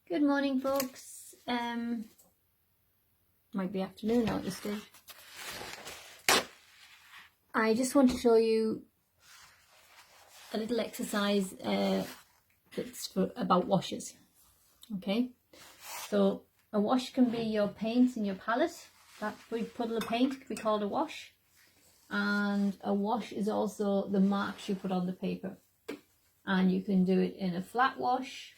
Good morning, folks. Might be afternoon now at this stage. I just want to show you a little exercise that's about washes. Okay, so a wash can be your paint in your palette. That big puddle of paint could be called a wash, and a wash is also the marks you put on the paper. And you can do it in a flat wash,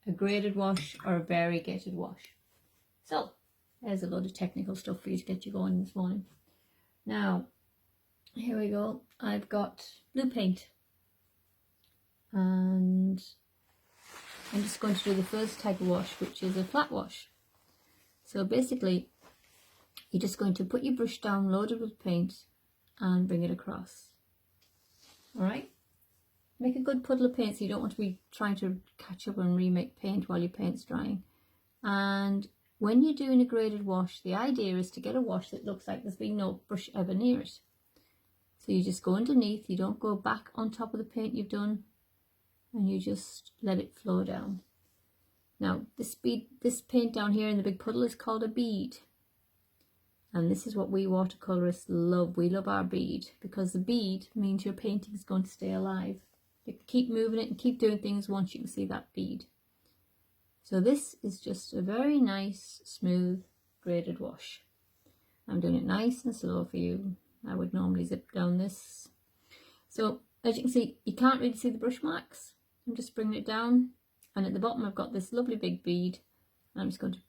a graded wash, or a variegated wash. So there's a lot of technical stuff for you to get you going this morning. Now, here we go. I've got blue paint, and I'm just going to do the first type of wash, which is a flat wash. So basically, you're just going to put your brush down loaded with paint and bring it across. All right? Make a good puddle of paint, so you don't want to be trying to catch up and remake paint while your paint's drying. And when you're doing a graded wash, the idea is to get a wash that looks like there's been no brush ever near it. So you just go underneath, you don't go back on top of the paint you've done, and you just let it flow down. Now, this paint down here in the big puddle is called a bead. And this is what we watercolorists love. We love our bead, because the bead means your painting is going to stay alive. You can keep moving it and keep doing things once you can see that bead. So this is just a very nice, smooth, graded wash. I'm doing it nice and slow for you. I would normally zip down this. So as you can see, you can't really see the brush marks. I'm just bringing it down, and at the bottom I've got this lovely big bead. And I'm just going to,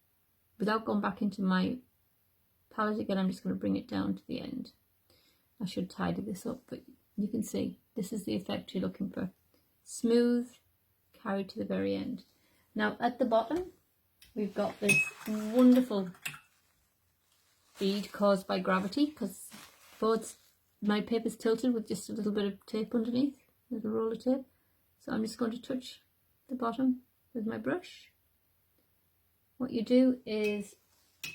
without going back into my palette again, I'm just going to bring it down to the end. I should tidy this up, but you can see this is the effect you're looking for. Smooth, carried to the very end. Now at the bottom, we've got this wonderful bead caused by gravity, because my paper's tilted with just a little bit of tape underneath, a little roll of tape. So I'm just going to touch the bottom with my brush. What you do is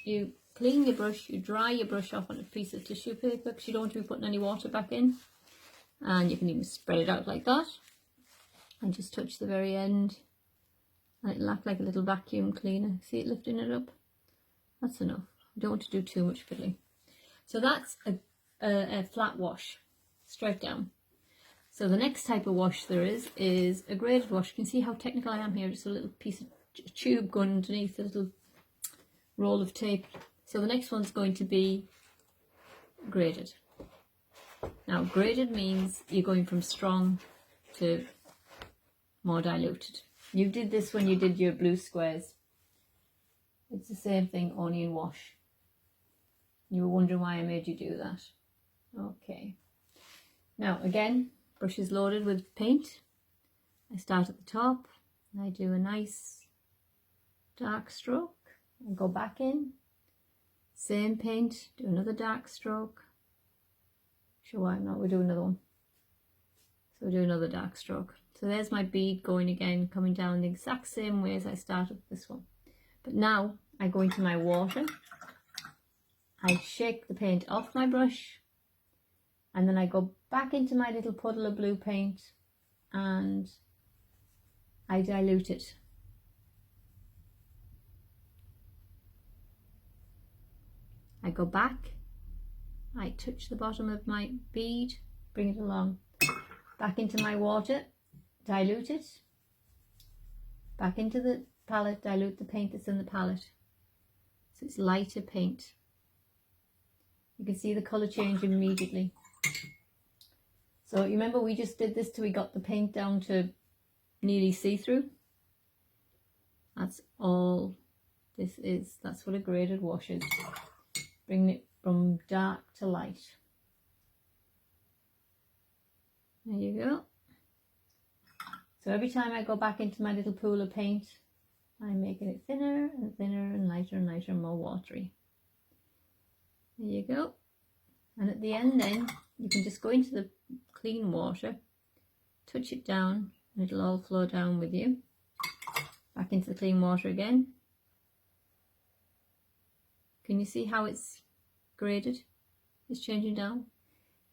you clean your brush, you dry your brush off on a piece of tissue paper, because you don't want to be putting any water back in. And you can even spread it out like that and just touch the very end, and it'll act like a little vacuum cleaner. See it lifting it up? That's enough. You don't want to do too much fiddling. So that's a flat wash, straight down. So the next type of wash there is a graded wash. You can see how technical I am here, just a little piece of tube going underneath, a little roll of tape. So the next one's going to be graded. Now, graded means you're going from strong to more diluted. You did this when you did your blue squares. It's the same thing, only in wash. You were wondering why I made you do that. Okay. Now, again, brush is loaded with paint. I start at the top, and I do a nice dark stroke, and go back in. Same paint, do another dark stroke. Sure why not, we'll do another one. So we'll do another dark stroke. So there's my bead going again, coming down the exact same way as I started this one. But now I go into my water, I shake the paint off my brush, and then I go back into my little puddle of blue paint and I dilute it. I go back, I touch the bottom of my bead, bring it along, back into my water, dilute it, back into the palette, dilute the paint that's in the palette. So it's lighter paint. You can see the colour change immediately. So you remember we just did this till we got the paint down to nearly see-through? That's all this is. That's what a graded wash is. Bring it from dark to light. There you go. So every time I go back into my little pool of paint, I'm making it thinner and thinner and lighter and more watery. There you go. And at the end then, you can just go into the clean water, touch it down, and it'll all flow down with you. Back into the clean water again. Can you see how it's graded? It's changing down.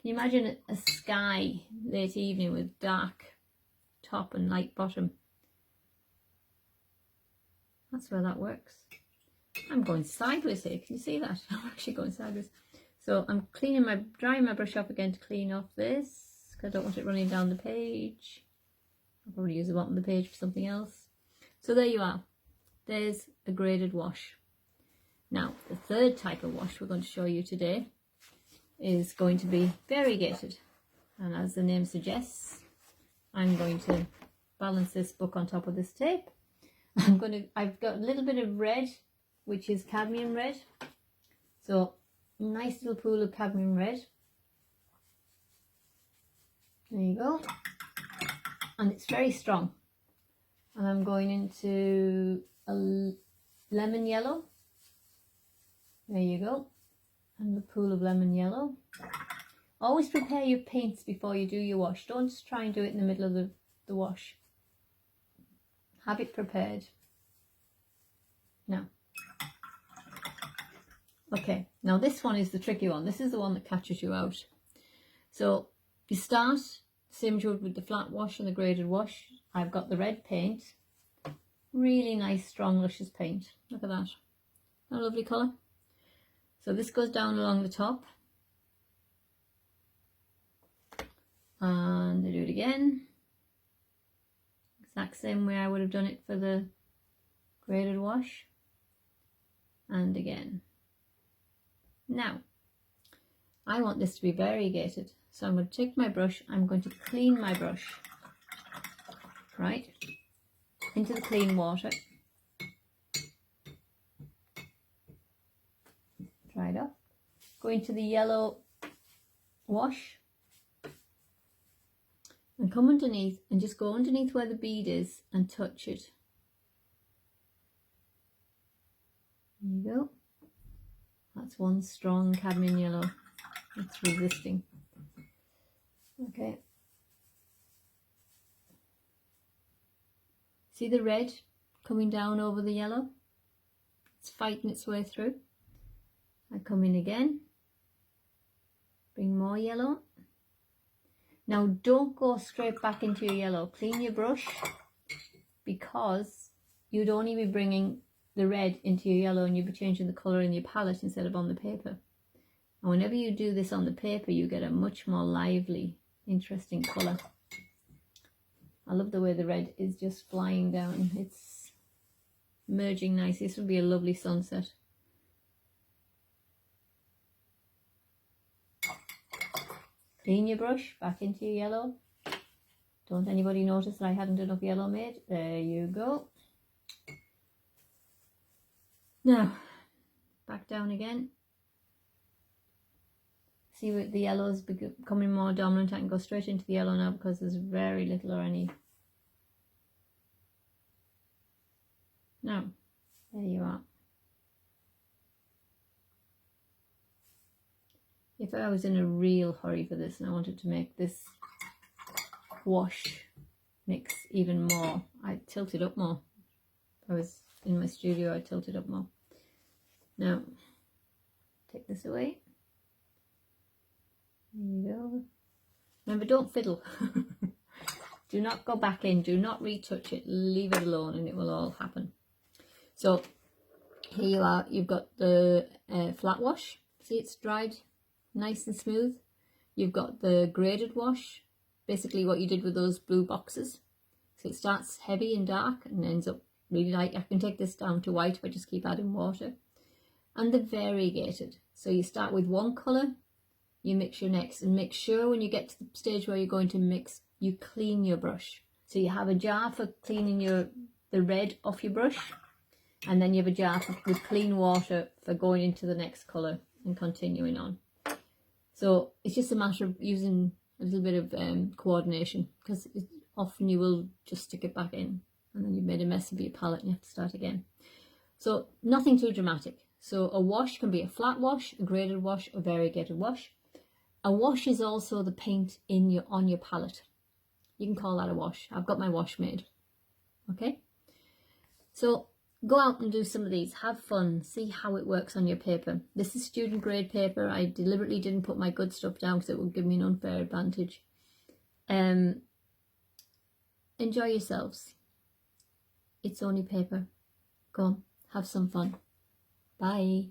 Can you imagine a sky late evening with dark top and light bottom? That's where that works. I'm going sideways here. Can you see that? I'm actually going sideways. So I'm drying my brush off again to clean off this, because I don't want it running down the page. I'll probably use the bottom of the page for something else. So there you are. There's a graded wash. Now, the third type of wash we're going to show you today is going to be variegated. And as the name suggests, I'm going to balance this book on top of this tape. I've got a little bit of red, which is cadmium red. So, nice little pool of cadmium red. There you go. And it's very strong. And I'm going into a lemon yellow. There you go. And the pool of lemon yellow. Always prepare your paints before you do your wash. Don't just try and do it in the middle of the wash. Have it prepared. Now. Okay, now this one is the tricky one. This is the one that catches you out. So you start, same as you would with the flat wash and the graded wash. I've got the red paint. Really nice, strong, luscious paint. Look at that. A lovely colour. So this goes down along the top. And I do it again. Exact same way I would have done it for the graded wash. And again. Now, I want this to be variegated. So I'm going to take my brush, I'm going to clean my brush. Right? Into the clean water. Dry it up. Go into the yellow wash. And come underneath and just go underneath where the bead is and touch it. There you go. That's one strong cadmium yellow. It's resisting. Okay. See the red coming down over the yellow? It's fighting its way through. I come in again. Bring more yellow. Now don't go straight back into your yellow. Clean your brush, because you'd only be bringing the red into your yellow and you'd be changing the colour in your palette instead of on the paper. And whenever you do this on the paper, you get a much more lively, interesting colour. I love the way the red is just flying down. It's merging nicely. This would be a lovely sunset. Clean your brush, back into your yellow. Don't anybody notice that I hadn't enough yellow made. There you go. Now, back down again. See what the yellow is becoming more dominant. I can go straight into the yellow now because there's very little or any. Now, there you are. If I was in a real hurry for this and I wanted to make this wash mix even more, I'd tilt it up more. If I was in my studio, I'd tilt it up more. Now, take this away. There you go. Remember, don't fiddle. Do not go back in. Do not retouch it. Leave it alone and it will all happen. So, here you are. You've got the flat wash. See, it's dried nice and smooth. You've got the graded wash, basically what you did with those blue boxes. So it starts heavy and dark and ends up really light. I can take this down to white if I just keep adding water. And the variegated. So you start with one colour, you mix your next, and make sure when you get to the stage where you're going to mix, you clean your brush. So you have a jar for cleaning the red off your brush, and then you have a jar with clean water for going into the next colour and continuing on. So it's just a matter of using a little bit of coordination, because often you will just stick it back in and then you've made a mess of your palette and you have to start again. So nothing too dramatic. So a wash can be a flat wash, a graded wash, a variegated wash. A wash is also the paint on your palette. You can call that a wash. I've got my wash made. Okay? So go out and do some of these. Have fun. See how it works on your paper. This is student grade paper. I deliberately didn't put my good stuff down because it would give me an unfair advantage. Enjoy yourselves. It's only paper. Go on, have some fun. Bye.